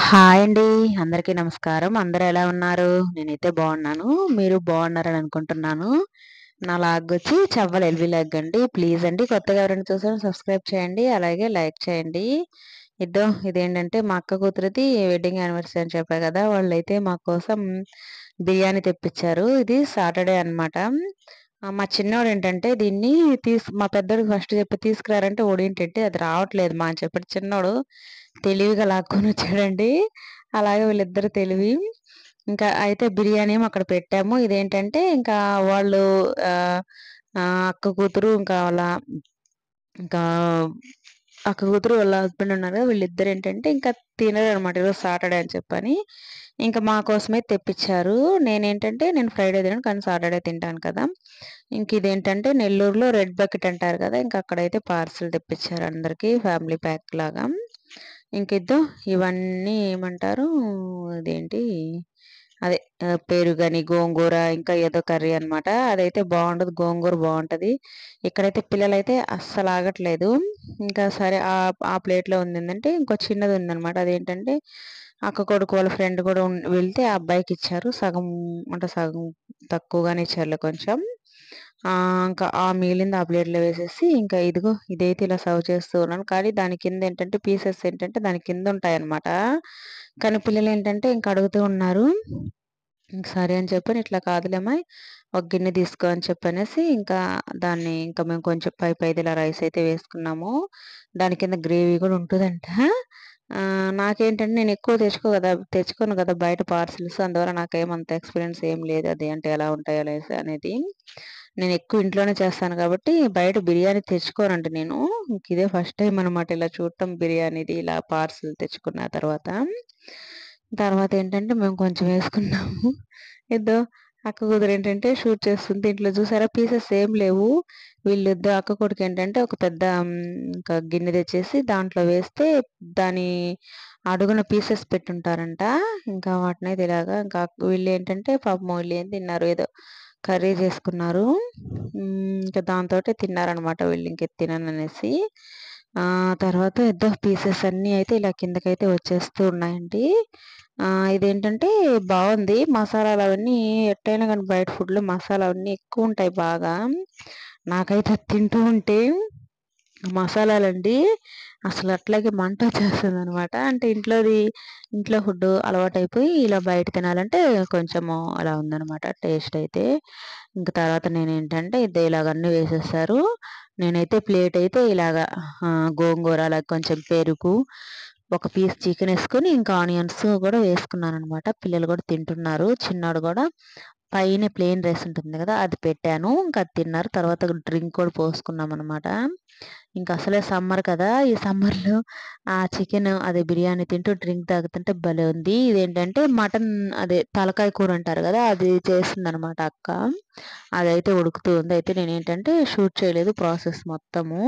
Hi అండి. అందరికీ నమస్కారం. అందరూ ఎలా ఉన్నారు? నేనైతే బాగున్నాను. మీరు బాగున్నారని అనుకుంటున్నాను. నా లాగొచ్చి చవ్వలు ఎల్బీ లాగ్ అండి. ప్లీజ్ అండి కొత్తగా ఎవరైనా చూసారో సబ్స్క్రైబ్ చేయండి. అలాగే లైక్ చేయండి. ఇదేంటంటే మా అక్క కూతురిది వెడ్డింగ్ యానివర్సరీ అని చెప్పా కదా! వాళ్ళైతే మా కోసం బిర్యానీ తెప్పిచ్చారు. ఇది సాటర్డే అనమాట. మా చిన్నోడేంటంటే దీన్ని మా పెద్దోడికి ఫస్ట్ చెప్పి తీసుకురారంటే ఓడేంటంటే అది రావట్లేదు మా అని చెప్పాడు. చిన్నోడు తెలివిగా లాక్కొనొచ్చాడండి. అలాగే వీళ్ళిద్దరు తెలివి. ఇంకా అయితే బిర్యానీ ఏమో అక్కడ పెట్టాము. ఇదేంటంటే ఇంకా వాళ్ళు ఆహ్, అక్క కూతురు ఇంకా అక్క కూతురు వాళ్ళ హస్బెండ్ ఉన్నారు కదా! వీళ్ళిద్దరేంటంటే ఇంకా తినరనమాట. ఈరోజు సాటర్‌డే అని చెప్పని. ఇంకా మా కోసమే తెప్పిచ్చారు. నేను ఫ్రైడే తినను. కానీ సాటర్‌డే తింటాను కదా! ఇంకిదేంటంటే నెల్లూరులో రెడ్ బకెట్ అంటారు కదా! ఇంక అక్కడైతే పార్సెల్ తెప్పిచ్చారు అందరికి ఫ్యామిలీ ప్యాక్ లాగా. ఇంకిద్దో ఇవన్నీ ఏమంటారు ఇదేంటి అదే పెరుగని, గోంగూర ఇంకా ఏదో కర్రీ అనమాట. అదైతే బావుండదు. గోంగూర బావుంటది. ఇక్కడైతే పిల్లలైతే అస్సలాగట్లేదు. ఇంకా సరే ఆ ప్లేట్‌లో ఉందేంటంటే ఇంకో చిన్నదుందనమాట. అదేంటంటే అక్క కొడుకు వాళ్ళ ఫ్రెండ్ కూడా వెళ్తే ఆ అబ్బాయికిచ్చారు. సగం తక్కువగానే ఇచ్చారులే కొంచెం. ఇంకా ఆ మిగిలింది ఆ ప్లేట్‌లో వేసేసి ఇంకా ఇదిగో ఇదైతే ఇలా సర్వ్ చేస్తూ ఉన్నాను. కానీ దాని కిందేంటంటే పీసెస్ ఏంటంటే దాని కిందుంటాయనమాట. కానీ పిల్లలేంటంటే ఇంక అడుగుతూ ఉన్నారు. ఇంక సరే అని చెప్పని ఇట్లా కాదులేమ్మాయి ఒక గిన్నె తీసుకో అని చెప్పనేసి ఇంకా మేము కొంచెం పైది ఇలా రైస్ అయితే వేసుకున్నాము. దాని కింద గ్రేవీ గూడా ఉంటదంట. నాకేంటంటే నేను ఎక్కువ తెచ్చుకోను గదా! బయట పార్సెల్స్. అందువల్ల నాకేమంత ఎక్స్‌పీరియన్స్ ఏం లేదు. అది అంటే ఎలా ఉంటాయో అనేది. నేను ఎక్కువ ఇంట్లోనే చేస్తాను కాబట్టి బయట బిర్యానీ తెచ్చుకోనండి నేను. ఇదే ఫస్ట్ టైమ్ అనమాట ఇలా చూడటం బిర్యానీది ఇలా పార్సెల్ తెచ్చుకున్న తర్వాత. తర్వాతేంటంటే మేము కొంచెం వేసుకున్నాము. ఇద్దో అక్క కూతురేంటంటే షూట్ చేస్తుంది. దీంట్లో చూసారా పీసెస్ ఏం లేవు. అక్క కొడుకేంటంటే ఒక పెద్ద ఇంకా గిన్నె తెచ్చేసి దాంట్లో వేస్తే దాని అడుగున పీసెస్ పెట్టుంటారంట. ఇంకా వాటినైతే ఇలాగా వీళ్ళేంటంటే పాపం వీళ్ళేం తిన్నారు ఏదో కర్రీ చేసుకున్నారు. ఇంకా దాంతోటే తిన్నారనమాట వీళ్ళు ఇంకేది తినననేసి. తర్వాత పీసెస్ అన్నీ అయితే ఇలా కిందకైతే వచ్చేస్తూ ఉన్నాయండి. ఇదేంటంటే బావుంది. మసాలాలవన్నీ ఎట్టైనా గానీ బయట ఫుడ్‌లో మసాలా అవన్నీ ఎక్కువుంటాయి బాగా. నాకైతే అది తింటూ ఉంటే మసాలాలండి అసలు అట్లాగే మంటొచ్చేస్తుందనమాట. అంటే ఇంట్లో ఫుడ్డు అలవాటైపోయి ఇలా బయట తినాలంటే కొంచెము అలా ఉందనమాట టేస్ట్ అయితే. ఇంక తర్వాత నేనేంటంటే ఇలాగ అన్నీ వేసేసారు. నేనైతే ప్లేట్ అయితే ఇలాగా గోంగూర అలాగే కొంచెం పెరుగు, ఒక పీస్ చికెనేసుకొని ఇంకా ఆనియన్స్ గూడా వేసుకున్నాననమాట. పిల్లలు గూడా తింటున్నారు. చిన్నోడు గూడా పైన ప్లెయిన్ రైస్ ఉంటుంది గదా! అది పెట్టాను. ఇంక అది తిన్నారు. తర్వాత డ్రింక్ కూడా పోసుకున్నామనమాట. ఇంక అసలే సమ్మర్ కదా! ఈ సమ్మర్‌లో ఆ అదే బిర్యానీ తింటూ డ్రింక్ తాగుతుంటే భలే ఉంది. ఇదేంటంటే మటన్ అదే తలకాయ కూర అంటారు గదా! అది చేసిందనమాట అక్క. అదైతే ఉడుకుతూ ఉంది. అయితే నేనేంటంటే షూట్ చేయలేదు ప్రాసెస్ మొత్తము.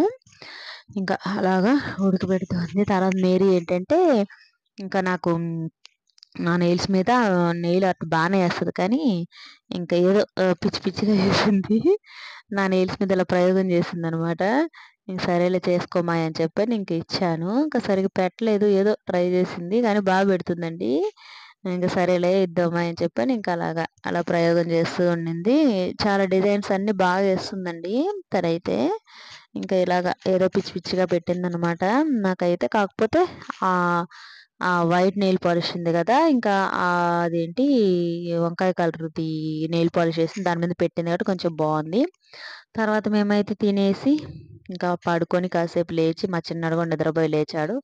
ఇంకా అలాగా ఉడకబెడుతోంది. తర్వాత మేరీ ఏంటంటే ఇంకా నాకు నా నెయిల్స్ మీద నెయిల్ ఆర్ట్ బానే ఏస్తది కానీ, ఇంకా ఏదో పిచ్చి పిచ్చిగా చేసింది. నా నెయిల్స్ మీద ఇలా ప్రయోగం చేసిందనమాట. ఇంక సరేలే చేసుకోమాయి అని చెప్పని ఇంక ఇచ్చాను. ఇంకా సరిగ్గా పెట్టలేదు. ఏదో ట్రై చేసింది. కానీ పెడుతుందండి. ఇంక సరేలే ఇద్దామాయి అని చెప్పని అలా ప్రయోగం చేస్తూ ఉండింది. చాలా డిజైన్స్ అన్నీ బాగా ఏస్తుందండి తనైతే. ఇంకా ఏదో పిచ్చి పిచ్చిగా పెట్టిందనమాట. నాకైతే కాకపోతే ఆహ్, ఆ వైట్ నెయిల్ పాలిష్ ఉంది గదా! ఇంకా అదేంటి వంకాయ కలర్‌ది నెయిల్ పాలిష్ ఏసింది. దాని మీద పెట్టింది కాబట్టి కొంచెం బావుంది. తర్వాత మేమైతే తినేసి ఇంకా పడుకొని కాసేపు లేచి మా చిన్నోడు గూడా నిద్రపోయి లేచాడు.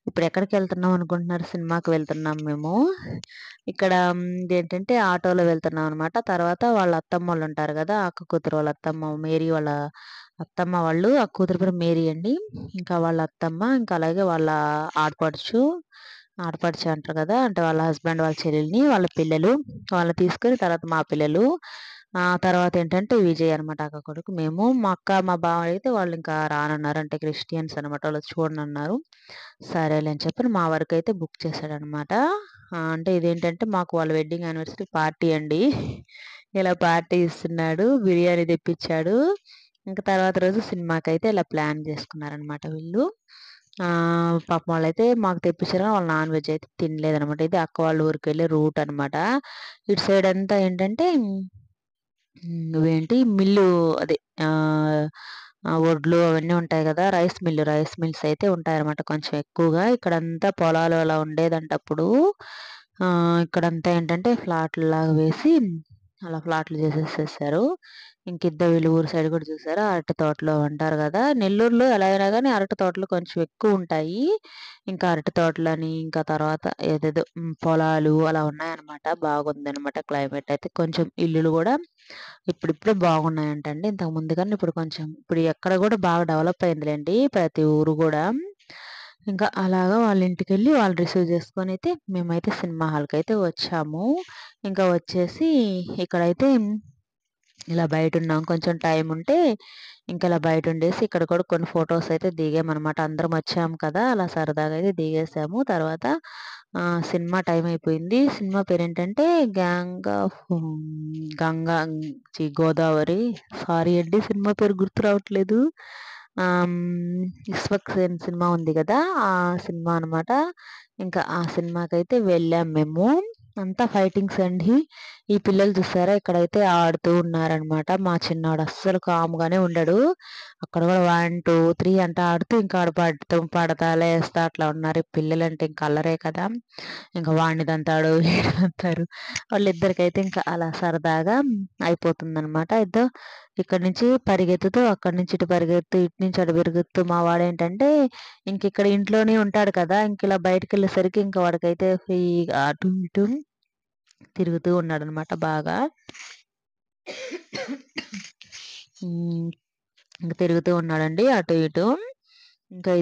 ఇప్పుడెక్కడికెళ్తున్నాం అనుకుంటున్నారు? సినిమాకి వెళ్తున్నాం మేము. ఇదేంటంటే ఆటోలో వెళ్తున్నాం అనమాట. తర్వాత వాళ్ళ అత్తమ్మోళ్ళుంటారు గదా! అక్క కూతురు వాళ్ళ అత్తమ్మ మేరీ వాళ్ళ అత్తమ్మ వాళ్ళు ఆ కూతురు పేరు మేరీ అండి. ఇంకా వాళ్ళ అత్తమ్మ, ఇంకా అలాగే వాళ్ళ ఆడపడుచు, ఆడపడుచు అంటారు గదా! అంటే వాళ్ళ హస్బెండ్ వాళ్ళ చెల్లెల్ని, వాళ్ళ పిల్లలు వాళ్ళని తీసుకొని తర్వాత మా పిల్లలు. తర్వాతేంటంటే విజయ్ అనమాట అక్క కొడుకు. మా అక్క, మా బావ అయితే వాళ్ళింకా రానన్నారు. అంటే క్రిస్టియన్స్ అనమాట. వాళ్ళు చూడనన్నారు. సరేలే అని చెప్పని మా వరకైతే బుక్ చేశాడనమాట. అంటే ఇదేంటంటే మాకు వాళ్ళ వెడ్డింగ్ యానివర్సరీ పార్టీ అండి. ఇలా పార్టీ ఇస్తున్నాడు. బిర్యానీ తెప్పిచ్చాడు. ఇంక తర్వాత రోజు సినిమాకైతే ఇలా ప్లాన్ జేసుకున్నారనమాట వీళ్ళు. పాపం వాళ్ళైతే మాకు తెప్పించారు కానీ వాళ్ళు నాన్ వెజ్ అయితే తినలేదనమాట. ఇది అక్క వాళ్ళ ఊరికెళ్ళే రూట్ అనమాట. ఇటు సైడ్ అంతా ఏంటంటే ఇవేంటి మిల్లు అదే ఆహ్, వడ్లు అవన్నీ ఉంటాయి గదా! రైస్ మిల్స్ అయితే ఉంటాయన్నమాట కొంచెం ఎక్కువగా. ఇక్కడంతా పొలాలు అలా ఉండేదంట అప్పుడు. ఇక్కడంతా ఏంటంటే ఫ్లాట్‌ల్లాగా వేసి అలా ఫ్లాట్లు చేసేసేసారు. ఇంకిద్దో వీళ్ళు ఊరు సైడ్ కూడా చూసారా అరటి తోటలు అంటారు గదా! నెల్లూరులో ఎలా అయినా గాని అరటి తోటలు కొంచెం ఎక్కువుంటాయి. ఇంకా అరటి తోటలని, ఇంకా తర్వాత ఏదేదో పొలాలు అలా ఉన్నాయన్నమాట. బాగుందన్నమాట క్లైమేట్ అయితే. కొంచెం ఇల్లులు గూడా ఇప్పుడిప్పుడే బాగున్నాయంటండి. ఇంతకు ముందు కన్నా ఇప్పుడు కొంచెం ఇప్పుడు ఎక్కడ గూడా బాగా డెవలప్ అయిందిలెండి ప్రతి ఊరు గూడా. ఇంకా అలాగా వాళ్ళ ఇంటికెళ్ళి వాళ్ళు రిసీవ్ చేసుకొనైతే మేమైతే సినిమా హాల్‌కైతే వచ్చాము. ఇంకా వచ్చేసి ఇక్కడైతే ఇలా బయటున్నాం. కొంచెం టైముంటే ఇంక ఇలా బయటుండేసి ఇక్కడ కూడా కొన్ని ఫోటోస్ అయితే దిగామనమాట. అందరం వచ్చాము కదా! అలా సరదాగా అయితే దిగేసాము. తర్వాత సినిమా టైం అయిపోయింది. సినిమా పేరేంటంటే gang of Ganga Godavari sorry అండి సినిమా పేరు గుర్తు రావట్లేదు. 'విశ్వక్ సేన్' సినిమా ఉంది గదా! ఆ సినిమా అనమాట. ఇంకా ఆ సినిమాకైతే వెళ్ళాం మేము. అంతా ఫైటింగ్స్ అండి. ఈ పిల్లలు చూసారా ఇక్కడైతే ఆడుతూ ఉన్నారనమాట. మా చిన్నోడు అస్సలు కామ్‌గానే ఉండడు. అక్కడ కూడా 1, 2, 3 అంట ఆడుతూ ఇంకా ఆడ పడటం, పడతా, లేస్తా అట్లా ఉన్నారు. ఈ పిల్లలంటే ఇంక అల్లరే కదా! ఇంక వాడిని తంతాడు, వీడిని తంతారు. వాళ్ళిద్దరికైతే ఇంకా అలా సరదాగా అయిపోతుందనమాట. ఇద్దో ఇక్కడి నుంచి పరిగెత్తుతూ, అక్కడి నుంచి ఇటు పరిగెత్తు, ఇటు నుంచి అటు పరిగెత్తు మా వాడేంటంటే ఇంకిక్కడ ఇంట్లోనే ఉంటాడు కదా! ఇంకిలా బయటికెళ్ళేసరికి ఇంక వాడికైతే ఫ్రీగా అటు ఇటు తిరుగుతూ ఉన్నాడనమాట బాగా. హ్మ్. ఇంక తిరుగుతూ ఉన్నాడండి అటు ఇటు. ఇంకా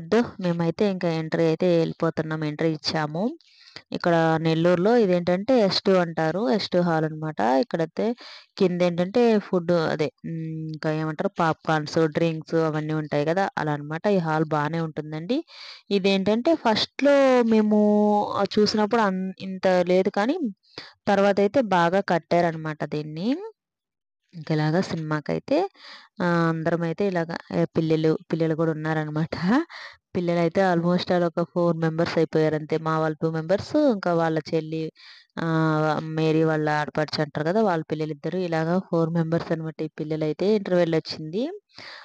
మేమైతే ఇంకా ఎంట్రీ అయితే ఎళ్ళిపోతున్నాం. ఎంట్రీ ఇచ్చాము. ఇక్కడ నెల్లూరులో ఇదేంటంటే ఎస్2 అంటారు. ఎస్2 హాల్ అనమాట. ఇక్కడైతే కిందేంటంటే ఫుడ్ అదే ఇంకా ఏమంటారు పాప్‌కార్న్స్, డ్రింక్స్ అవన్నీ ఉంటాయి గదా! అలా అనమాట. ఈ హాల్ బానే ఉంటుందండి. ఇదేంటంటే ఫస్ట్‌లో మేము చూసినప్పుడు ఇంత లేదు కానీ తర్వాతయితే బాగా కట్టారనమాట దీన్ని. ఇంక ఇలాగా సినిమాకైతే అందరమైతే ఇలాగ పిల్లలు గూడా ఉన్నారనమాట. పిల్లలైతే ఆల్‌మోస్ట్ ఆల్ ఒక 4 మెంబర్స్ అయిపోయారంతే. మా వాళ్ళు 2 మెంబర్స్ ఇంకా వాళ్ళ చెల్లి మేరీ వాళ్ళ ఆడపడుచు అంటారు గదా! వాళ్ళ పిల్లలిద్దరు ఇలాగా 4 మెంబర్స్ అనమాట ఈ పిల్లలైతే. ఇంటర్వెలొచ్చింది.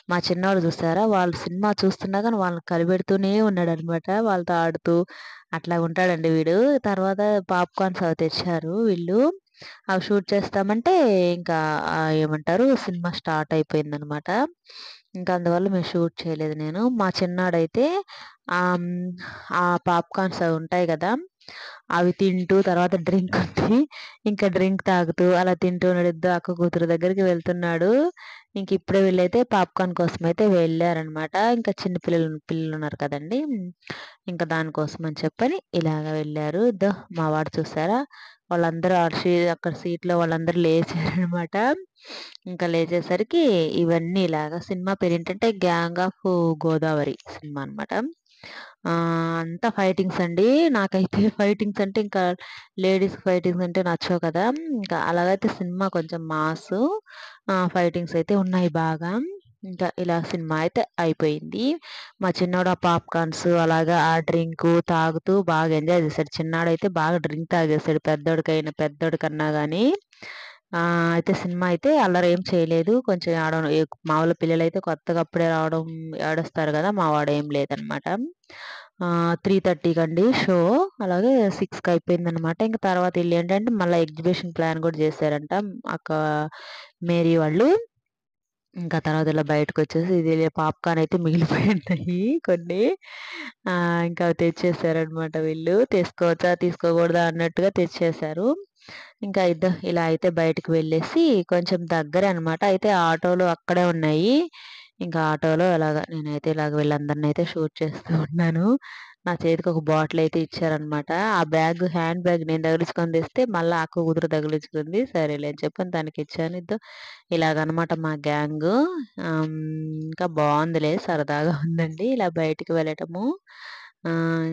మా చిన్నోడు చూసారా వాళ్ళు సినిమా చూస్తున్నా గాని వాళ్ళని కలిపెడుతూనే ఉన్నాడనమాట. వాళ్ళతో ఆడుతూ అట్లా ఉంటాడండి వీడు. తర్వాత పాప్‌కార్న్స్ అవి తెచ్చారు వీళ్ళు. అవి షూట్ చేస్తామంటే ఇంకా ఏమంటారు సినిమా స్టార్ట్ అయిపోయిందనమాట. ఇంకా అందువల్ల మేము షూట్ చేయలేదు నేను. మా చిన్నాడైతే ఆహ్, హ్మ్, ఆ పాప్‌కార్న్స్ అవి ఉంటాయి గదా! అవి తింటూ తర్వాత డ్రింక్ ఉంది. ఇంకా డ్రింక్ తాగుతూ అలా తింటూ ఉన్నాడు. ఇద్దరు అక్క కూతురు దగ్గరికి వెళ్తున్నాడు. ఇంక ఇప్పుడే వీళ్ళైతే పాప్‌కార్న్ కోసమయితే వెళ్ళారనమాట. ఇంకా చిన్న పిల్లలున్నారు కదండీ! ఇంకా దానికోసం అని చెప్పని ఇలాగ వెళ్లారు. మా వాడు చూసారా వాళ్ళందరూ అక్కడ సీట్‌లో వాళ్ళందరూ లేచారనమాట. ఇంకా లేచేసరికి ఇవన్నీ ఇలాగా సినిమా పేరేంటంటే 'గ్యాంగ్ ఆఫ్ గోదావరి' సినిమా అనమాట. అంతా ఫైటింగ్స్ అండి. నాకైతే ఫైటింగ్స్ అంటే ఇంకా లేడీస్ ఫైటింగ్స్ అంటే నచ్చవు కదా! ఇంకా అలాగైతే సినిమా కొంచెం మాసు. ఫైటింగ్స్ అయితే ఉన్నాయి బాగా. ఇంకా ఇలా సినిమా అయితే అయిపోయింది. మా చిన్నోడు ఆ పాప్‌కార్న్స్ అలాగా ఆ డ్రింకు తాగుతూ బాగా ఎంజాయ్ చేశాడు. చిన్నాడైతే బాగా డ్రింక్ తాగేసాడు పెద్దోడి కన్నా గాని. అయితే సినిమా అయితే అల్లరేం చేయలేదు. కొంచెం మామూలుగా పిల్లలైతే కొత్తగా అప్పుడే రావడం ఏడుస్తారు గదా! మా వాడేం లేదనమాట. 3:30 కండి షో. అలాగే 6కి అయిపోయిందనమాట. ఇంక తర్వాత ఈళ్ళేంటంటే మళ్ళా ఎగ్జిబిషన్ ప్లాన్ గూడా జేశారంట. అక్క మేరీ వాళ్ళు. ఇంకా తర్వాత ఇలా బయటకొచ్చేసి ఇది పాప్‌కార్న్ అయితే మిగిలిపోయుంటాయి కొన్ని. ఇంకా అవి తెచ్చేసారనమాట వీళ్ళు. తీసుకోవచ్చా? తీసుకోకూడదా? అన్నట్టుగా తెచ్చేసారు. ఇంకా ఇలా అయితే బయటికి వెళ్ళేసి కొంచెం దగ్గరే అనమాట. అయితే ఆటోలు అక్కడే ఉన్నాయి. ఇంకా ఆటోలో నేనైతే ఇలాగ వీళ్ళందరినైతే షూట్ చేస్తూ ఉన్నాను. నా చేతికి ఒక బాటిల్ అయితే ఇచ్చారనమాట. ఆ హ్యాండ్ బ్యాగ్ నేను తగిలించుకొని తెస్తే మళ్ళా అక్క కూతురు తగిలించుకుంది. సరేలే అని చెప్పని తనకిచ్చాను. ఇలాగనమాట మా గ్యాంగు. ఇంకా బావుందిలే సరదాగా ఉందండి. ఇలా బయటికి వెళ్ళటము. ఆహ్,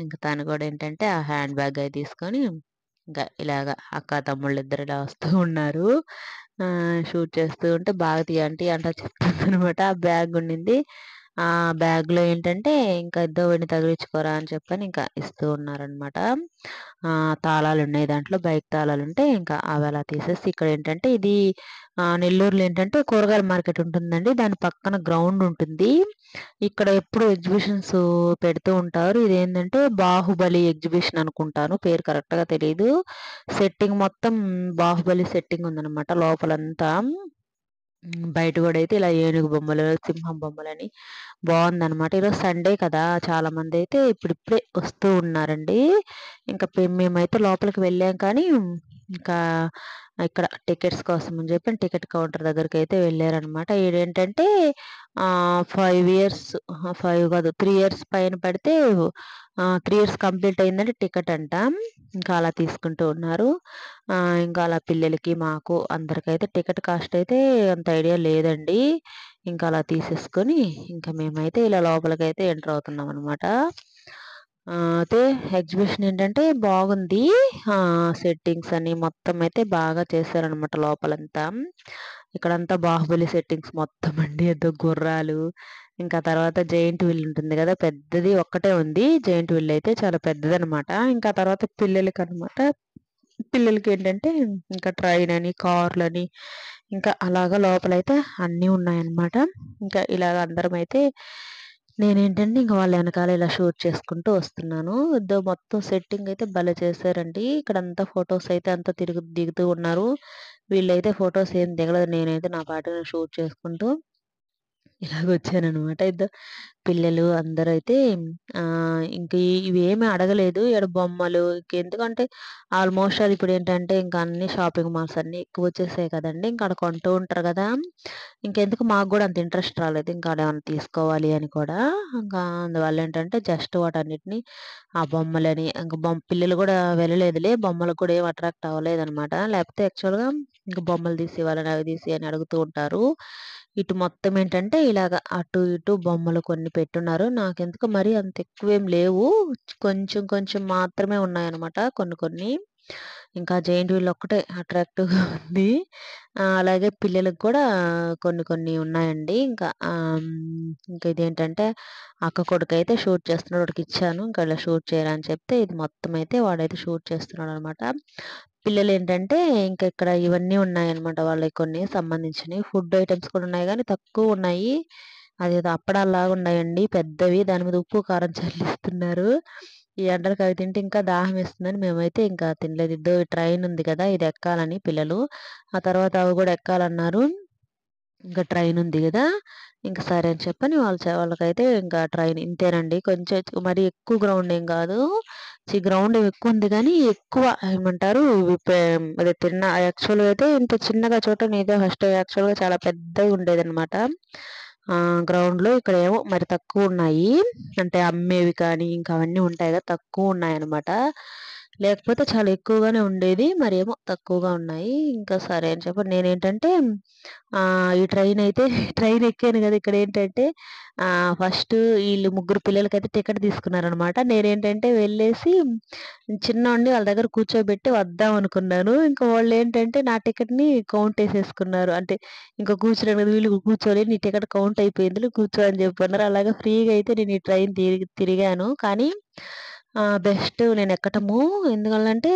ఇంక తను కూడా ఏంటంటే ఆ హ్యాండ్ బ్యాగ్ అయి తీసుకొని ఇంకా ఇలాగ అక్క, తమ్ముళ్ళిద్దరు ఇలా వస్తూ ఉన్నారు. షూట్ చేస్తూ ఉంటే బాగా తీయి ఆంటీ అంటా చెప్తుందనమాట. ఆ బ్యాగ్ ఉండింది. ఆ బ్యాగ్‌లో ఏంటంటే ఇంకా "ఇద్దో వీడిని తగిలించుకోరా" అని చెప్పని ఇంకా ఇస్తూ ఉన్నారనమాట. తాళాలున్నాయి దాంట్లో బైక్ తాళాలుంటే ఇంకా అవి అలా తీసేసి ఇక్కడేంటంటే ఇది నెల్లూరులో ఏంటంటే కూరగాయల మార్కెట్ ఉంటుందండి. దాని పక్కన గ్రౌండ్ ఉంటుంది. ఇక్కడ ఎప్పుడు ఎగ్జిబిషన్స్ పెడుతూ ఉంటారు. ఇదేంటంటే 'బాహుబలి' ఎగ్జిబిషన్ అనుకుంటాను. పేరు కరెక్ట్‌గా తెలీదు. సెట్టింగ్ మొత్తం 'బాహుబలి' సెట్టింగ్ ఉందనమాట లోపలంతా. బయట గూడా అయితే ఇలా ఏనుగు బొమ్మలు, సింహం బొమ్మలని బావుందనమాట. ఈరోజు సండే కదా! చాలామందయితే ఇప్పుడిప్పుడే వస్తూ ఉన్నారండి. ఇంకా మేమైతే లోపలికి వెళ్ళాం కానీ, ఇంకా ఇక్కడ టికెట్స్ కోసం అని చెప్పి టికెట్ కౌంటర్ దగ్గరికైతే వెళ్ళారనమాట. ఈడేంటంటే 5 ఇయర్స్ 5 కాదు 3 ఇయర్స్ పైన పడితే 3 ఇయర్స్ కంప్లీట్ అయిందంటే టికెట్ అంట. ఇంకా అలా తీసుకుంటూ ఉన్నారు. ఇంకా అలా పిల్లలకి, మాకు అందరికైతే టికెట్ కాస్ట్ అయితే అంత ఐడియా లేదండి. ఇంకా అలా తీసేసుకొని ఇంకా మేమైతే ఇలా లోపలికైతే ఎంటర్ అవుతున్నామనమాట. అయితే ఎగ్జిబిషన్ ఏంటంటే బాగుంది. సెట్టింగ్స్ అని మొత్తం అయితే బాగా చేశారనమాట లోపలంతా. ఇక్కడంతా 'బాహుబలి' సెట్టింగ్స్ మొత్తం అండి. ఏదో గుర్రాలు, ఇంకా తర్వాత జెయింట్ వీల్ ఉంటుంది గదా! పెద్దది ఒక్కటే ఉంది. జెయింట్ వీల్ అయితే చాలా పెద్దదనమాట. ఇంకా తర్వాత పిల్లలకనమాట. పిల్లలకేంటంటే ఇంకా ట్రైన్ అని, కార్లని ఇంకా అలాగా లోపలైతే అన్నీ ఉన్నాయన్నమాట. ఇంకా ఇలాగ అందరమైతే నేనేంటంటే ఇంక వాళ్ళ ఎనకాల ఇలా షూట్ చేసుకుంటూ వస్తున్నాను. మొత్తం సెట్టింగ్ అయితే భలే చేశారండి. ఇక్కడంతా ఫోటోస్ అయితే అంతా దిగుతూ ఉన్నారు. వీళ్ళైతే ఫోటోస్ ఏం దిగలేదు. నేనైతే నా పాటికి నేను షూట్ చేసుకుంటూ ఇలాగొచ్చాననమాట. పిల్లలు అందరైతే ఇంక ఇవేమి అడగలేదు. ఈడ బొమ్మలు ఇంకెందుకంటే ఆల్‌మోస్ట్ అది ఇప్పుడేంటంటే ఇంక అన్ని షాపింగ్ మాల్స్ అన్నీ ఎక్కువొచ్చేసాయి కదండీ! ఇంక ఆడ కొంటూ ఉంటారు గదా! ఇంకెందుకు మాకు గూడా అంత ఇంట్రెస్ట్ రాలేదు. ఇంకా ఆడేమన్నా తీసుకోవాలి అని కూడా. ఇంకా అందువల్లేంటంటే జస్ట్ వాటన్నిటిని ఆ బొమ్మలని ఇంక పిల్లలు గూడా వెళ్ళలేదులే. బొమ్మలకు కూడా ఏం అట్రాక్ట్ అవ్వలేదనమాట. లేపోతే యాక్చువల్‌గా ఇంక బొమ్మలు తీసి ఇవ్వాలని, అవి తీసి అని అడుగుతూ ఉంటారు. ఇటు మొత్తం ఏంటంటే ఇలాగ అటు ఇటు బొమ్మలు కొన్ని పెట్టున్నారు. నాకెందుకో మరీ అంత ఎక్కువేం లేవు. కొంచెం కొంచెం మాత్రమే ఉన్నాయన్నమాట కొన్ని కొన్ని. ఇంకా జెయింట్ వీల్ ఒక్కటే అట్రాక్టివ్‌గా ఉంది. అలాగే పిల్లలకి కూడా కొన్ని కొన్ని ఉన్నాయండి. ఇంకా ఇదేంటంటే అక్క కొడుకైతే షూట్ చేస్తున్నాడు. వాడికిచ్చాను. ఇంకా ఇలా షూట్ చేయరా అని చెప్తే ఇది మొత్తం అయితే వాడైతే షూట్ చేస్తున్నాడనమాట. పిల్లలేంటంటే ఇంక ఇక్కడ ఇవన్నీ ఉన్నాయన్నమాట. వాళ్ళయి కొన్ని సంబంధించినయి. ఫుడ్ ఐటెమ్స్ కూడా ఉన్నాయి గానీ తక్కువున్నాయి. అదేదో అప్పడాల్లాగా ఉన్నాయండి పెద్దవి. దాని మీద ఉప్పు, కారం చల్లిస్తున్నారు. ఈ ఎండలకి అవి తింటే ఇంకా దాహమేస్తుందని మేమైతే ఇంకా తినలేదు. ట్రైన్ ఉంది కదా! ఇది ఎక్కాలని పిల్లలు. ఆ తర్వాత అవి గూడా ఎక్కాలన్నారు. ఇంక ట్రైన్ ఉంది గదా! ఇంక సరే అని చెప్పని వాళ్ళకైతే ఇంకా ట్రైన్ ఇంతేనండి. కొంచెం మరి ఎక్కువ గ్రౌండ్ ఏం గాదు. గ్రౌండ్ ఎక్కువుంది గానీ, ఎక్కువ ఏమంటారు ఇవి అదే యాక్చువల్‌గా అయితే ఇంత చిన్నగా చూడటం ఇదే ఫస్ట్ టైం. యాక్చువల్‌గా చాలా పెద్దగుండేదనమాట. గ్రౌండ్‌లో ఇక్కడేమో మరి తక్కువున్నాయి. అంటే అమ్మేవి కానీ, ఇంకా అవన్నీ ఉంటాయి గదా! తక్కువున్నాయనమాట. లేకపోతే చాలా ఎక్కువగానే ఉండేది. మరేమో తక్కువగా ఉన్నాయి. ఇంకా సరే అని చెప్పి నేనేంటంటే ఈ ట్రైనయితే ట్రైన్ ఎక్కాను గదా! ఇక్కడేంటంటే ఫస్ట్ ఈళ్ళు ముగ్గురు పిల్లలకైతే టికెట్ తీసుకున్నారనమాట. నేనేంటంటే వెళ్ళేసి చిన్నోడిని వాళ్ళ దగ్గర కూర్చోబెట్టి వద్దామనుకున్నాను. ఇంకా వాళ్ళేంటంటే నా టికెట్‌ని కౌంటేసేసుకున్నారు. అంటే ఇంక కూర్చోడానికి వీళ్ళు కూర్చోలేదు. నీ టికెట్ కౌంట్ అయిపోయిందిలే కూర్చో అని చెప్పన్నారు. అలాగా ఫ్రీగా అయితే నేను ఈ ట్రైన్ తిరిగాను. కానీ బెస్ట్ నేనెక్కటము ఎందువల్లంటే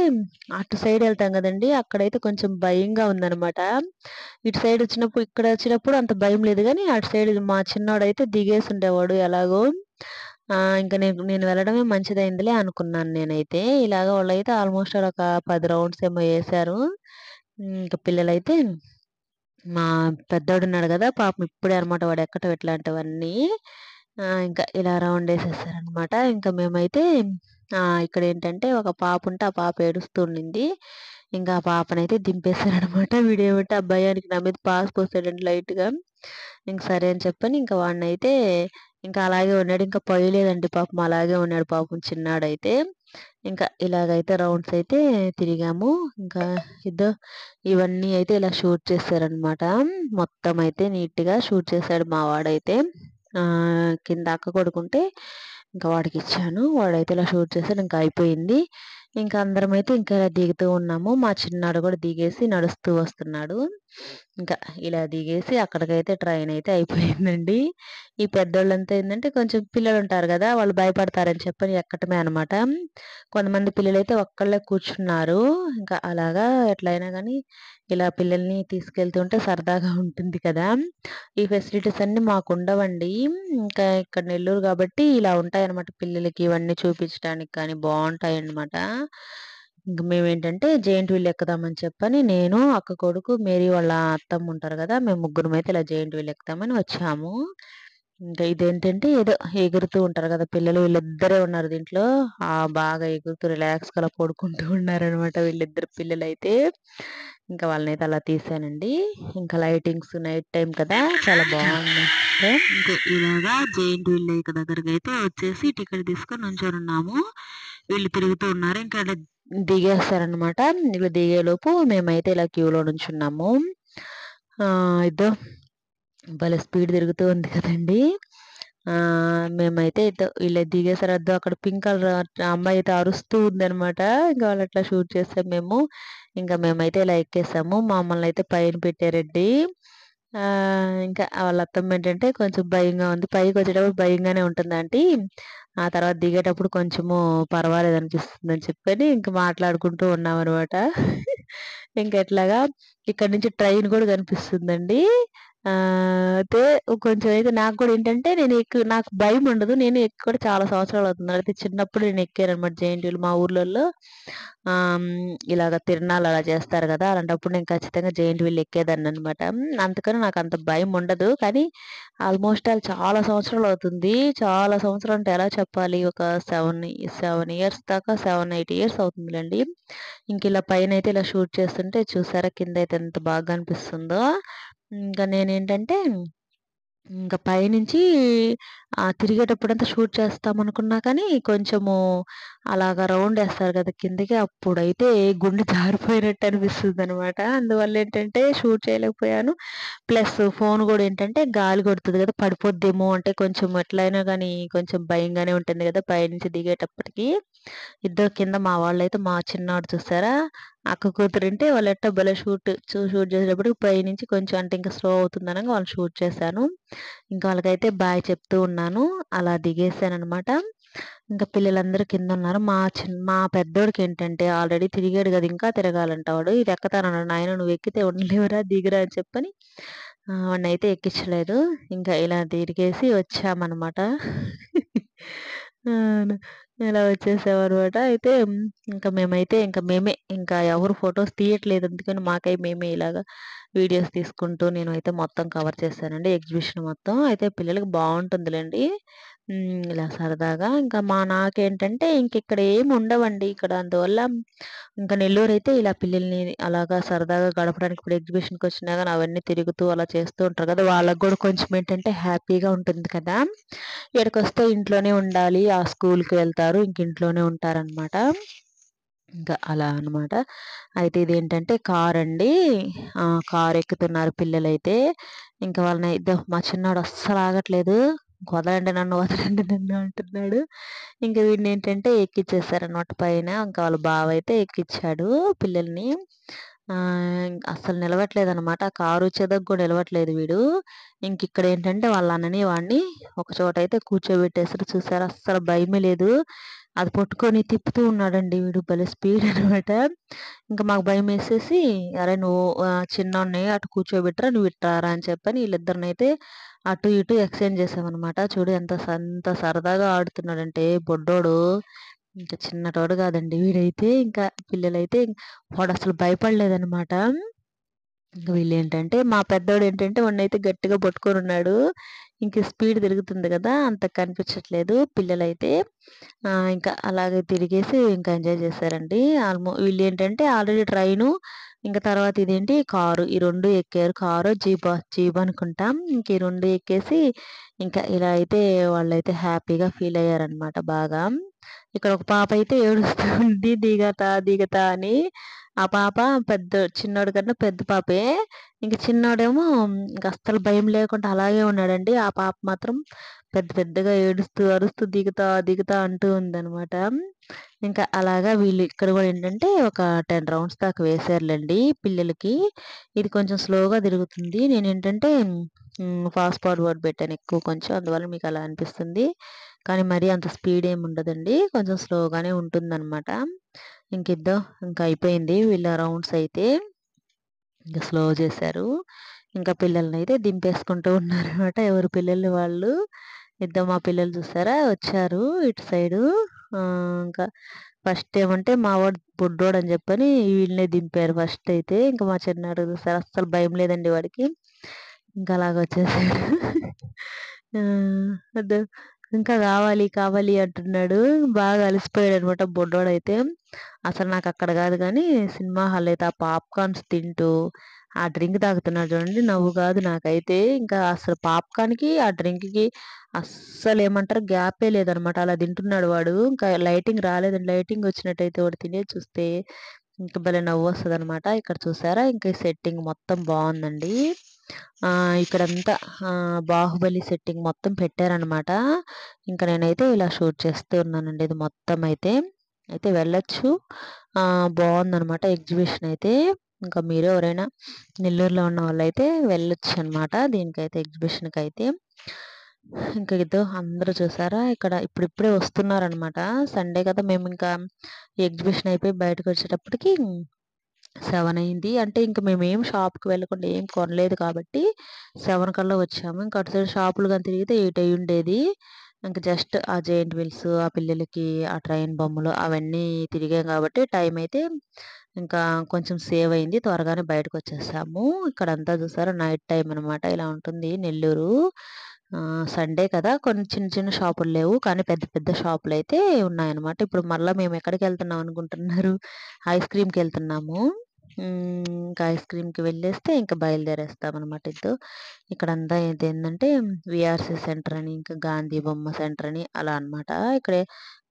అటు సైడ్ ఎళ్తాం గదండీ! అక్కడైతే కొంచెం భయంగా ఉందనమాట. ఇటు సైడొచ్చినప్పుడు ఇక్కడొచ్చినప్పుడు అంత భయం లేదు గానీ, అటు సైడ్ మా చిన్నోడైతే దిగేసుండేవాడు ఎలాగో. ఇంక నేను నేను వెళ్ళడమే మంచిదయిందిలే అనుకున్నాను నేనైతే. ఇలాగ వాళ్ళైతే ఆల్‌మోస్ట్ ఒక 10 రౌండ్స్ ఏమో యేశారు. ఇంక పిల్లలైతే మా పెద్దోడున్నాడు గదా! పాపం ఇప్పుడే అనమాట వాడెక్కటం ఇట్లాంటివన్నీ. ఇంకా ఇలా రౌండేసేసారనమాట. ఇంక మేమైతే ఇక్కడేంటంటే ఒక పాపుంటే ఆ పాప ఏడుస్తూ ఉండింది. ఇంకా ఆ పాపనైతే దింపేసారనమాట. వీడేమంటే ఆ భయానికి నా మీద పాస్ పోసాడండి లైట్‌గా. ఇంక సరే అని చెప్పని ఇంక వాడినైతే ఇంకా అలాగే ఉన్నాడు. ఇంకా పొయ్యలేదండి పాపం అలాగే ఉన్నాడు పాపం చిన్నాడైతే. ఇంకా ఇలాగైతే రౌండ్స్ అయితే తిరిగాము. ఇంకా ఇద్దో ఇవన్నీ అయితే ఇలా షూట్ చేశారనమాట. మొత్తం అయితే నీట్‌గా షూట్ చేశాడు మా వాడైతే. కింద అక్క కొడుకుంటే ఇంకా వాడికిచ్చాను. వాడైతే ఇలా షూట్ చేసాడు. ఇంకా అయిపోయింది. ఇంకా అందరమైతే ఇంకా దిగుతూ ఉన్నాము. మా చిన్నాడు గూడా దిగేసి నడుస్తూ వస్తున్నాడు. ఇంకా ఇలా దిగేసి అక్కడికైతే ట్రైన్ అయితే అయిపోయిందండి. ఈ పెద్దోళ్ళంతా ఏందంటే కొంచెం పిల్లలుంటారు గదా! వాళ్ళు భయపడతారని చెప్పని ఎక్కటమే అనమాట. కొంతమంది పిల్లలైతే ఒక్కళ్ళే కూర్చున్నారు. ఇంకా అలాగా ఎట్లయినా గానీ ఇలా పిల్లల్ని తీసుకెళ్తుంటే సరదాగా ఉంటుంది కదా! ఈ ఫెసిలిటీస్ అన్నీ మాకుండవండి. ఇంకా ఇక్కడ నెల్లూరు గాబట్టి ఇలా ఉంటాయన్నమాట. పిల్లలకి ఇవన్నీ చూపించడానికి కానీ బావుంటాయన్నమాట. ఇంక మేమేంటంటే జెయింట్ వీల్ ఎక్కుదామని చెప్పని నేను, అక్క కొడుకు, మేరీ వాళ్ళ అత్తమ్ముంటారు గదా! మేము ముగ్గురమైతే ఇలా జెయింట్ వీల్ ఎక్కుదామని వచ్చాము. ఇంకా ఇదేంటంటే ఏదో ఎగురుతూ ఉంటారు గదా! పిల్లలు వీళ్ళిద్దరే ఉన్నారు దీంట్లో. బాగా ఎగురుతూ రిలాక్స్‌గా అలా పడుకుంటూ ఉన్నారనమాట వీళ్ళిద్దరు పిల్లలైతే. ఇంకా వాళ్ళనైతే అలా తీశానండి. ఇంకా లైటింగ్స్ నైట్ టైమ్ కదా! చాలా బావుంది. ఇంకా ఇలాగా జెయింట్ వీల్ లేక్ దగ్గరకైతే వచ్చేసి టికెట్ తీసుకొని నుంచొనున్నాము. వీళ్ళు తిరుగుతూ ఉన్నారు. ఇంకా అలా దిగేస్తారనమాట. వీళ్ళు దిగేలోపు మేమైతే ఇలా క్యూలో నుంచున్నాము. ఇద్దో భలే స్పీడ్ తిరుగుతూ ఉంది కదండీ! మేమైతే ఇలా దిగేసారు. అక్కడ పింక్ కలర్ అమ్మాయి అయితే అరుస్తూ ఉందనమాట. ఇంకా వాళ్ళట్లా షూట్ చేసాం మేము. ఇంకా మేమైతే ఇలా ఎక్కేసాము. మమ్మల్నయితే పైన పెట్టారండి. ఇంకా వాళ్ళ అత్తమ్మ ఏంటంటే కొంచెం భయంగా ఉంది. పైకొచ్చేటప్పుడు భయంగానే ఉంటుంది ఆంటీ. ఆ తర్వాత దిగేటప్పుడు కొంచెము పర్వాలేదనిపిస్తుందని చెప్పని ఇంక మాట్లాడుకుంటూ ఉన్నామనమాట. ఇంక ఎట్లాగా ఇక్కడి నుంచి ట్రైన్ కూడా కనిపిస్తుందండి. అయితే కొంచెం అయితే నాకు కూడా ఏంటంటే నాకు భయముండదు. నేను ఎక్కి కూడా చాలా సంవత్సరాలవుతుంది. అయితే చిన్నప్పుడు నేను ఎక్కాననమాట జెయింట్ వీల్ మా ఊర్లలో. ఇలాగ తిరణాలు అలా చేస్తారు గదా! అలాంటప్పుడు నేను ఖచ్చితంగా జెయింట్ వీల్ ఎక్కేదాన్ననమాట. అందుకని నాకంత భయముండదు. కానీ ఆల్‌మోస్ట్ చాలా సంవత్సరాలవుతుంది. చాలా సంవత్సరాలు అంటే ఎలా చెప్పాలి? ఒక 7 ఇయర్స్ దాకా 7, 8 ఇయర్స్ అవుతుందిలెండి. ఇంకిలా పైనైతే ఇలా షూట్ చేస్తుంటే చూసారా కిందైతే ఎంత బాగా కనిపిస్తుందో. ఇంకా నేనేంటంటే ఇంక పైనుంచి తిరిగేటప్పుడంతా షూట్ చేస్తామనుకున్నా కానీ, కొంచెము అలాగా రౌండేస్తారు గదా! కిందకి. అప్పుడైతే గుండె జారిపోయినట్టు అనిపిస్తుందనమాట. అందువల్లేంటంటే షూట్ చేయలేకపోయాను. ప్లస్ ఫోను గూడా ఏంటంటే గాలి కొడుతది గదా! పడిపోద్దేమో అంటే కొంచెం ఎట్లైనా గానీ కొంచెం భయంగానే ఉంటుంది గదా! పైనుంచి దిగేటప్పటికి. ఇద్దరు కింద మా వాళ్ళైతే మా చిన్నోడు చూసారా? అక్క కూతురుంటే వాళ్ళెట్టా భలే షూట్ చేసేటప్పటికి పైనుంచి కొంచెం అంటే ఇంక స్లో అవుతుందనంగా వాళ్ళని షూట్ చేశాను. ఇంకా వాళ్ళకైతే బాయ్ చెప్తూ ఉన్నాను. అలా దిగేసాననమాట. ఇంకా పిల్లలందరూ కిందున్నారు. మా పెద్దోడికేంటంటే ఆల్రెడీ తిరిగాడు గదా! ఇంకా తిరగాలంట వాడు. ఇది ఎక్కతానన్నాడు. నాయన నువ్వెక్కితే ఉండలేవురా దిగురా అని చెప్పని వాడినైతే ఎక్కిచ్చలేదు. ఇంకా ఇలా తిరిగేసి వచ్చామనమాట. అవును. ఇలా వచ్చేసామనమాట. అయితే ఇంకా మేమైతే ఇంకా ఎవరు ఫోటోస్ తీయట్లేదు. అందుకని మాకై మేమే ఇలాగా వీడియోస్ తీసుకుంటూ నేనైతే మొత్తం కవర్ చేశానండి ఎగ్జిబిషన్ మొత్తం. అయితే పిల్లలకి బావుంటుందిలెండి. ఇలా సరదాగా ఇంకా నాకేంటంటే ఇంకిక్కడ ఏమి ఉండవండి. ఇక్కడ అందువల్ల ఇంకా నెల్లూరైతే ఇలా పిల్లల్ని అలాగా సరదాగా గడపడానికి ఇప్పుడు ఎగ్జిబిషన్‌కొచ్చినా గాని అవన్నీ తిరుగుతూ అలా చేస్తూ ఉంటారు కదా! వాళ్ళకి గూడా కొంచెం ఏంటంటే హ్యాపీగా ఉంటుంది కదా! ఈడకొస్తే ఇంట్లోనే ఉండాలి. ఆ స్కూలుకి వెళ్తారు. ఇంక ఇంట్లోనే ఉంటారనమాట. ఇంకా అలా అనమాట. అయితే ఇదేంటంటే కారండి. కారెక్కుతున్నారు పిల్లలైతే. ఇంక వాళ్ళని మా చిన్నోడు అస్సలాగట్లేదు. వదలండి నన్ను, వదలండి నన్ను అంటున్నాడు. ఇంక వీడినేంటంటే ఎక్కిచ్చేసారనమాట పైన. ఇంకా వాళ్ళ బావయితే ఎక్కిచ్చాడు పిల్లల్ని. అస్సలు నిలవట్లేదనమాట. ఆ కారొచ్చేదాకా గూడా నిలవట్లేదు వీడు. ఇంకిక్కడేంటంటే వాళ్ళ అన్నని, వాడిని ఒక చోటయితే కూర్చోబెట్టేసారు. చూసారా అస్సలు భయమే లేదు. అది పట్టుకొని తిప్పుతూ ఉన్నాడండి వీడు. భలే స్పీడ్ అనమాట. ఇంక మాకు భయమేసేసి, "అరె! నువ్వు చిన్నోడిని అటు కూర్చోబెట్టురా, నువ్వు ఇటు రారా" అని చెప్పని ఈళ్ళిద్దరినైతే అటు ఇటు ఎక్స్‌చేంజ్ చేసామనమాట. చూడు ఎంత సరదాగా ఆడుతున్నాడంటే బుడ్డోడు. ఇంక చిన్నటోడు కాదండి వీడైతే. ఇంకా పిల్లలైతే వాడసలు భయపడలేదనమాట. ఇంక వీళ్ళేంటంటే మా పెద్దోడేంటంటే వాడినైతే గట్టిగా పట్టుకొనున్నాడు. ఇంక స్పీడ్ తిరుగుతుంది గదా! అంత కనిపించట్లేదు. పిల్లలైతే ఇంకా అలాగే తిరిగేసి ఇంకా ఎంజాయ్ చేశారండి. వీళ్ళేంటంటే ఆల్రెడీ ట్రైను, ఇంక తర్వాత ఇదేంటి కారు. ఈ 2 ఎక్కారు. కారో, జీప్ అనుకుంటా. ఇంక ఈ 2 ఎక్కేసి ఇంకా ఇలా అయితే వాళ్ళైతే హ్యాపీగా ఫీల్ అయ్యారనమాట బాగా. ఇక్కడ ఒక పాప అయితే ఏడుస్తూ ఉంది దిగతా అని. ఆ పాప చిన్నోడి కన్నా పెద్ద పాపే. ఇంక చిన్నోడేమో ఇంక అస్సలు భయం లేకుండా అలాగే ఉన్నాడండి. ఆ పాప మాత్రం పెద్దగా ఏడుస్తూ, అరుస్తూ దిగుతా అంటూ ఉందనమాట. ఇంకా అలాగా వీళ్ళు ఇక్కడ గూడా ఏంటంటే ఒక 10 రౌండ్స్ దాకా వేశారులెండి పిల్లలకి. ఇది కొంచెం స్లోగా తిరుగుతుంది. నేనేంటంటే ఫాస్ట్ ఫార్వర్డ్ పెట్టాను ఎక్కువ కొంచెం. అందువల్ల మీకలా అనిపిస్తుంది. కానీ మరీ అంత స్పీడ్ ఏమి ఉండదండి. కొంచెం స్లోగానే ఉంటుందనమాట. ఇంకిద్దో ఇంక అయిపోయింది వీళ్ళ రౌండ్స్ అయితే. ఇంక స్లో చేశారు. ఇంకా పిల్లలనైతే దింపేసుకుంటూ ఉన్నారనమాట. ఎవరి పిల్లలు వాళ్ళు. ఇద్దో మా పిల్లలు చూసారా వచ్చారు ఇటు సైడు. ఇంకా ఫస్ట్ ఏమంటే మా వాడు బుడ్డోడని చెప్పని వీళ్ళనే దింపారు ఫస్ట్ అయితే. ఇంక మా చిన్నాడు చూసారా అస్సలు భయం లేదండి వాడికి. ఇంకా అలాగొచ్చేసాడు. ఆ! అద్దో ఇంకా కావాలి, కావాలి అంటున్నాడు. బాగా అలసిపోయాడనమాట బుడ్డోడైతే. అసలు నాకక్కడ గాదు గానీ, సినిమా హాల్‌లో అయితే ఆ పాప్‌కార్న్స్ తింటూ, ఆ డ్రింక్ తాగుతున్నాడు చూడండి, నవ్వు గాదు నాకైతే. ఇంకా అసలు పాప్‌కార్న్‌కి, ఆ డ్రింక్‌కి అస్సలేమంటారు గ్యాపే లేదనమాట. అలా తింటున్నాడు వాడు. ఇంకా లైటింగ్ రాలేదండి. లైటింగ్ వచ్చినట్టయితే వాడు తినేది చూస్తే ఇంక భలే నవ్వొస్తదనమాట. ఇక్కడ చూసారా ఇంక ఈ సెట్టింగ్ మొత్తం బావుందండి. ఇక్కడంతా 'బాహుబలి' సెట్టింగ్ మొత్తం పెట్టారనమాట. ఇంక నేనైతే ఇలా షూట్ చేస్తూ ఉన్నానండి ఇది మొత్తం అయితే. అయితే వెళ్ళొచ్చు. బావుందనమాట ఎగ్జిబిషన్ అయితే. ఇంకా మీరు ఎవరైనా నెల్లూరులో ఉన్న వాళ్ళైతే వెళ్ళొచ్చనమాట దీనికైతే ఎగ్జిబిషన్‌కైతే. ఇంక ఇదో అందరూ చూసారా ఇక్కడ ఇప్పుడిప్పుడే వస్తున్నారనమాట. సండే కదా! మేమింకా ఎగ్జిబిషన్ అయిపోయి బయటకొచ్చేటప్పటికి 7 అయింది. అంటే ఇంక మేమేం షాప్‌కి వెళ్ళకుండా ఏం కొనలేదు కాబట్టి 7 కల్లా వచ్చాము. ఇంక అటు సైడ్ షాపులు గాని తిరిగితే 8 అయ్యుండేది. ఇంక జస్ట్ ఆ జెయింట్ వీల్స్, ఆ పిల్లలకి ఆ ట్రైన్ బొమ్మలు అవన్నీ తిరిగాం కాబట్టి టైమయితే ఇంకా కొంచెం సేవ్ అయింది. త్వరగానే బయటకొచ్చేసాము. ఇక్కడంతా చూసారా నైట్ టైమ్ అనమాట. ఇలా ఉంటుంది నెల్లూరు. సండే కదా! కొన్ని చిన్న చిన్న షాపులు లేవు. కానీ పెద్ద పెద్ద షాపులయితే ఉన్నాయన్నమాట. ఇప్పుడు మళ్ళా మేమెక్కడికెళ్తున్నాం అనుకుంటున్నారు? ఐస్ క్రీమ్‌కెళ్తున్నాము. ఇంకా ఐస్ క్రీమ్‌కి వెళ్ళేస్తే ఇంక బయలుదేరేస్తామనమాట ఇద్దో. ఇక్కడంతా ఇదేందంటే వీఆర్‌సీ సెంటర్ అని, ఇంకా గాంధీ బొమ్మ సెంటర్ అని అలా అనమాట. ఇక్కడే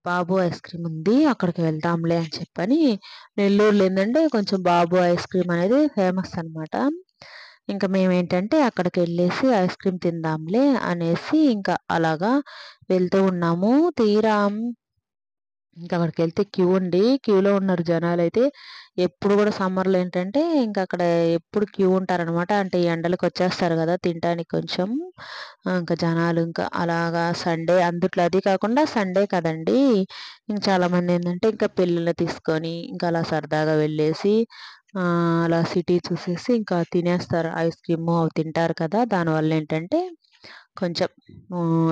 బాబు ఐస్ క్రీమ్ ఉంది. అక్కడికి వెళ్దాంలే అని చెప్పని నెల్లూరులో ఏందంటే కొంచెం బాబు ఐస్ క్రీమ్ అనేది ఫేమస్ అనమాట. ఇంక మేమేంటంటే అక్కడికెళ్ళేసి ఐస్ క్రీమ్ తిందాంలే అనేసి ఇంకా అలాగా వెళ్తూ ఉన్నాము. తీరా ఇంక అక్కడికెళ్తే క్యూ అండి. క్యూలో ఉన్నారు జనాలైతే. ఎప్పుడు గూడా సమ్మర్‌లో ఏంటంటే ఇంకక్కడ ఎప్పుడు క్యూ ఉంటారనమాట. అంటే ఈ ఎండలకొచ్చేస్తారు గదా! తినటానికి కొంచెం. ఇంక జనాలు ఇంకా అలాగా సండే అందుట్లో అది కాకుండా సండే కదండీ! ఇంక చాలామందేంటంటే ఇంకా పిల్లల్ని తీసుకొని ఇంకా అలా సరదాగా వెళ్ళేసి అలా సిటీ చూసేసి ఇంకా తినేస్తారు. ఐస్ క్రీము అవి తింటారు కదా! దానివల్లేంటంటే కొంచెం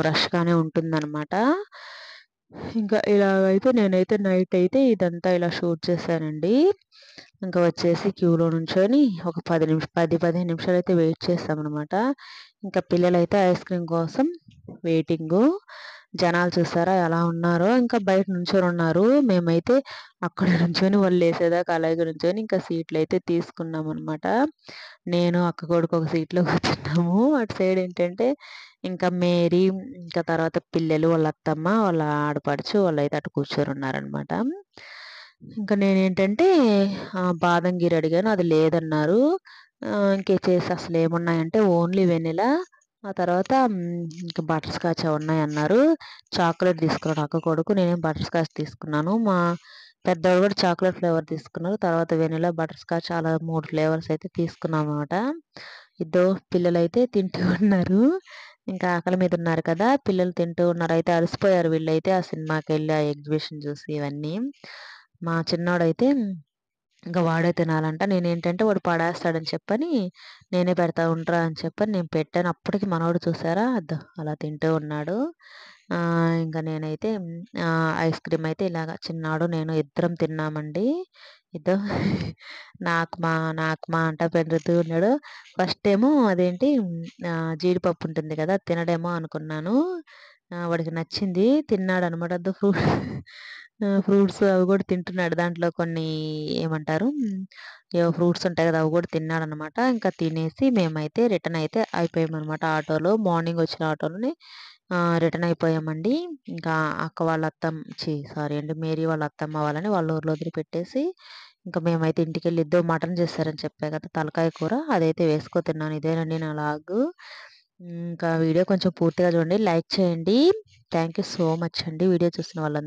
రష్‌గానే ఉంటుందనమాట. ఇంకా ఇలాగైతే నేనైతే నైటయితే ఇదంతా ఇలా షూట్ చేశానండి. ఇంకా వచ్చేసి క్యూలో నుంచొని ఒక 10, 15 నిమిషాలయితే వెయిట్ చేశామనమాట. ఇంకా పిల్లలైతే ఐస్ క్రీమ్ కోసం వెయిటింగు. జనాలు చూసారా ఎలా ఉన్నారో, ఇంకా బయట నుంచొనున్నారు. మేమైతే అక్కడ నుంచొని వాళ్ళేసేదాకా అలాగే నుంచొని ఇంకా సీట్లయితే తీసుకున్నామనమాట. నేను, అక్క కొడుకు ఒక సీట్‌లో కూర్చున్నాము. అటు సైడ్ ఏంటంటే ఇంకా మేరీ, ఇంకా తర్వాత పిల్లలు, వాళ్ళ అత్తమ్మ, వాళ్ళ ఆడపడుచు వాళ్ళైతే అటు కూర్చొనున్నారనమాట. ఇంకా నేనేంటంటే బాదం గీర్ అడిగాను. అది లేదన్నారు. ఇంకిచ్చేసి అసలేమున్నాయంటే ఓన్లీ వెనిలా, ఆ తర్వాత ఇంకా బటర్ స్కాచ్ ఉన్నాయన్నారు. చాక్లేట్ తీసుకున్నాడు అక్క కొడుకు. నేనేమో బటర్ స్కాచ్ తీసుకున్నాను. మా పెద్దోడు కూడా చాక్లేట్ ఫ్లేవర్ తీసుకున్నారు. తర్వాత వెనిలా, బటర్ స్కాచ్ అలా 3 ఫ్లేవర్స్ అయితే తీసుకున్నామనమాట. ఇద్దో పిల్లలైతే తింటూ ఉన్నారు. ఇంకా ఆకలి మీద ఉన్నారు కదా! పిల్లలు తింటూ ఉన్నారు. అయితే అలసిపోయారు వీళ్ళైతే ఆ సినిమాకెళ్ళి, ఆ ఎగ్జిబిషన్ చూసి ఇవన్నీ. మా చిన్నోడైతే ఇంక వాడే తినాలంట. నేనేంటంటే వాడు పడేస్తాడని చెప్పని నేనే పెడతా ఉండురా అని చెప్పని నేను పెట్టాను. అప్పటికి మనోడు చూసారా అద్దో అలా తింటూ ఉన్నాడు. ఇంక నేనైతే ఐస్ క్రీమ్ అయితే ఇలాగ చిన్నాడు నేను ఇద్దరం తిన్నామండి. ఇద్దో నాకు మా అంటా బెదురుతూ ఉన్నాడు. ఫస్టేమో అదేంటి జీడిపప్పు ఉంటుంది కదా! అది తినడేమో అనుకున్నాను. వాడికి నచ్చింది. తిన్నాడనమాట. అద్దో ఫ్రూట్స్ అవి కూడా తింటున్నాడు. దాంట్లో కొన్ని ఏమంటారు? ఏవో ఫ్రూట్స్ ఉంటాయి కదా! అవి కూడా తిన్నాడనమాట. ఇంకా తినేసి మేమైతే రిటర్న్ అయితే అయిపోయామనమాట ఆటోలో. మార్నింగ్ వచ్చిన ఆటోలోనే రిటర్న్ అయిపోయామండి. ఇంకా అక్క వాళ్ళ సారీ అండి మేరీ వాళ్ళ అత్తమ్మ వాళ్ళని వాళ్ళ ఊర్లో వదిలిపెట్టేసి ఇంకా మేమైతే ఇంటికెళ్ళి ఇద్దో మటన్ చేశారని చెప్పా కదా! తలకాయ కూర అదైతే వేసుకో తిన్నాను. ఇదేనండి నా లాగు. ఇంకా వీడియో కొంచెం పూర్తిగా చూడండి. లైక్ చేయండి. థాంక్ యూ సో మచ్ అండి వీడియో చూసిన వాళ్ళందరికీ.